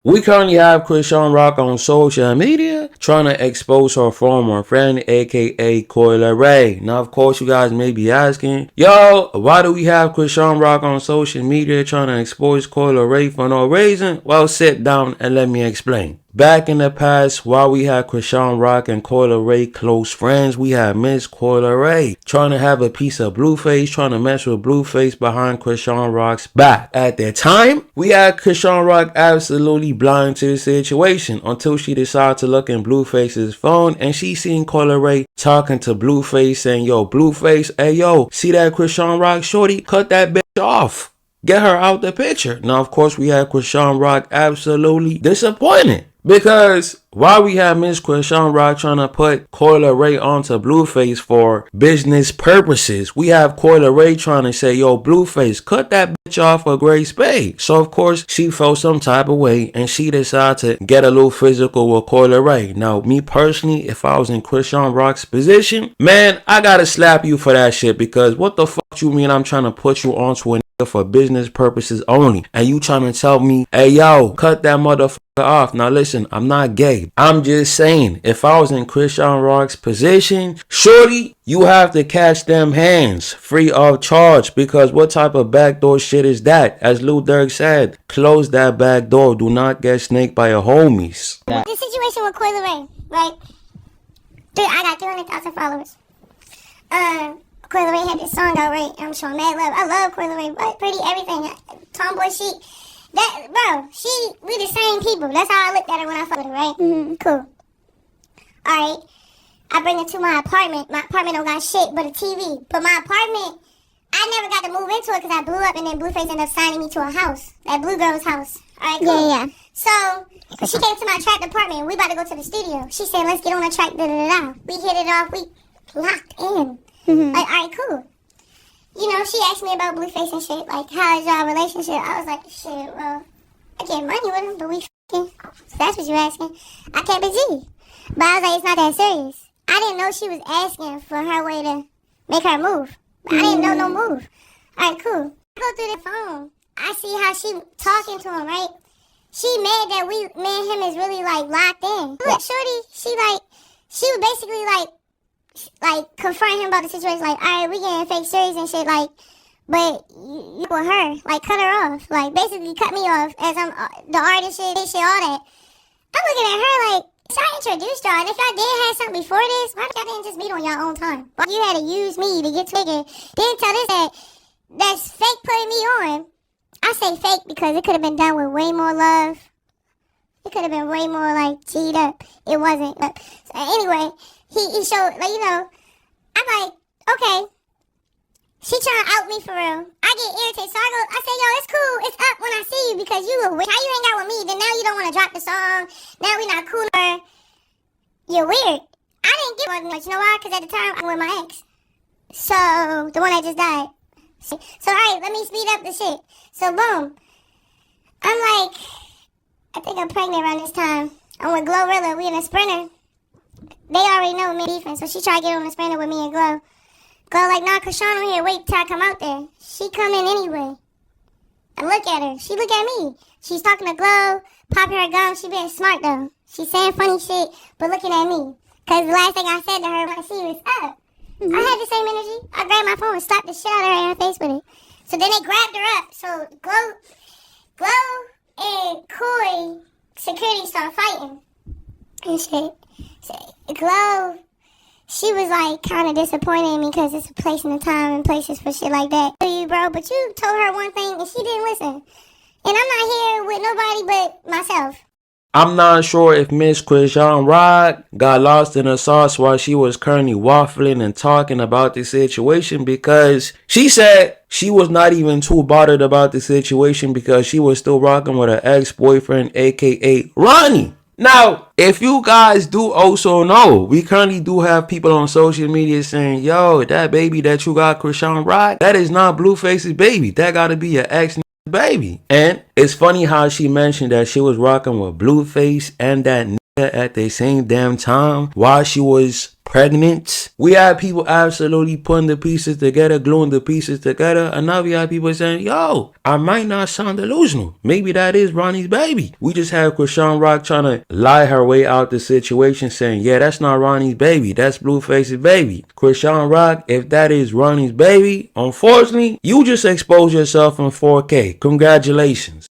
We currently have Chrisean Rock on social media trying to expose her former friend, aka Leary. Now, of course, you guys may be asking, yo, why do we have Chrisean Rock on social media trying to expose Leary for no reason? Well, sit down and let me explain. Back in the past, while we had Chrisean Rock and Leary close friends, we had Miss Leary trying to have a piece of Blueface, trying to mess with Blueface behind Chrisean Rock's back. At that time, we had Chrisean Rock absolutely blind to the situation until she decided to look in Blueface's phone and she seen Leary talking to Blueface saying, yo, Blueface, hey yo, see that Chrisean Rock shorty? Cut that bitch off. Get her out the picture. Now, of course, we had Chrisean Rock absolutely disappointed. Because while we have Miss Chrisean Rock trying to put Leary onto Blueface for business purposes, we have Leary trying to say, yo, Blueface, cut that bitch off a great spade. So, of course, she felt some type of way and she decided to get a little physical with Leary. Now, me personally, if I was in Chrisean Rock's position, man, I gotta slap you for that shit, because what the fuck you mean I'm trying to put you onto a for business purposes only, and you trying to tell me, hey yo, cut that motherfucker off? Now listen, I'm not gay. I'm just saying, if I was in Chrisean Rock's position, shorty, you have to catch them hands free of charge, because what type of backdoor shit is that? As Lil Durk said, close that back door. Do not get snaked by your homies. The situation with Leary, right? I got 300,000 followers. Leary had this song out, right? I'm showing mad love. I love Leary, but pretty everything. Tomboy chic. That, bro, we the same people. That's how I looked at her when I fucked with her, right? Cool. Alright. I bring her to my apartment. My apartment don't got shit but a TV. But my apartment, I never got to move into it because I blew up and then Blueface ended up signing me to a house. That blue girl's house. Alright, cool. Yeah. So, she came to my trapped apartment. We about to go to the studio. She said, let's get on the track, da-da-da-da. We hit it off. We locked in. Like, alright, cool. You know, she asked me about Blueface and shit. Like, how is y'all relationship? I was like, shit, well, I get money with him, but we f***ing. So that's what you asking. I kept it G. But I was like, it's not that serious. I didn't know she was asking for her way to make her move. But I didn't know no move. Alright, cool. I go through the phone. I see how she talking to him, right? She mad that me and him is really, like, locked in. Shorty, she was basically, like, confront him about the situation, like, alright, we getting fake serious and shit, like, but you with her, like, cut her off, like, basically cut me off as I'm the artist shit, all that. I'm looking at her like, I introduced y'all, and if y'all did have something before this, why y'all didn't just meet on your own time? Why you had to use me to get bigger, then tell this that's fake putting me on. I say fake because it could have been done with way more love. It could have been way more, like, G'd up. It wasn't. So anyway, he showed, like, you know, I'm like, okay. She trying to out me for real. I get irritated. So I say, yo, it's cool. It's up when I see you because you a weird. How you hang out with me? Then now you don't want to drop the song. Now we not cool. You're weird. I didn't give one much. You know why? Because at the time, I'm with my ex. So, the one that just died. So, alright, let me speed up the shit. So, boom. I'm like, I think I'm pregnant around this time. I'm with Glorilla. We in a Sprinter. They already know me beefing, so she tried to get on the Sprinter with me and Glow. Glow like, nah, Chrisean on here, wait till I come out there. She come in anyway. I look at her. She look at me. She's talking to Glow, popping her gum. She being smart, though. She's saying funny shit, but looking at me. Because the last thing I said to her when I see was, up. I had the same energy. I grabbed my phone and slapped the shit out of her in her face with it. So then they grabbed her up. So Glow and Coy security started fighting and shit. So Glow, she was like kind of disappointed in me because it's a place and a time and places for shit like that. You, bro, but you told her one thing and she didn't listen. And I'm not here with nobody but myself. I'm not sure if Miss Chrisean Rock got lost in the sauce while she was currently waffling and talking about the situation, because she said she was not even too bothered about the situation because she was still rocking with her ex-boyfriend, aka Ronnie. Now, if you guys do also know, we currently do have people on social media saying, yo, that baby that you got, Chrisean Rock, that is not Blueface's baby. That gotta be your ex baby. And it's funny how she mentioned that she was rocking with Blueface and that at the same damn time while she was pregnant. We had people absolutely putting the pieces together, gluing the pieces together, and now we have people saying, yo, I might not sound delusional. Maybe that is Ronnie's baby. We just had Chrisean Rock trying to lie her way out the situation, saying, yeah, that's not Ronnie's baby. That's Blueface's baby. Chrisean Rock, if that is Ronnie's baby, unfortunately, you just exposed yourself in 4K. Congratulations.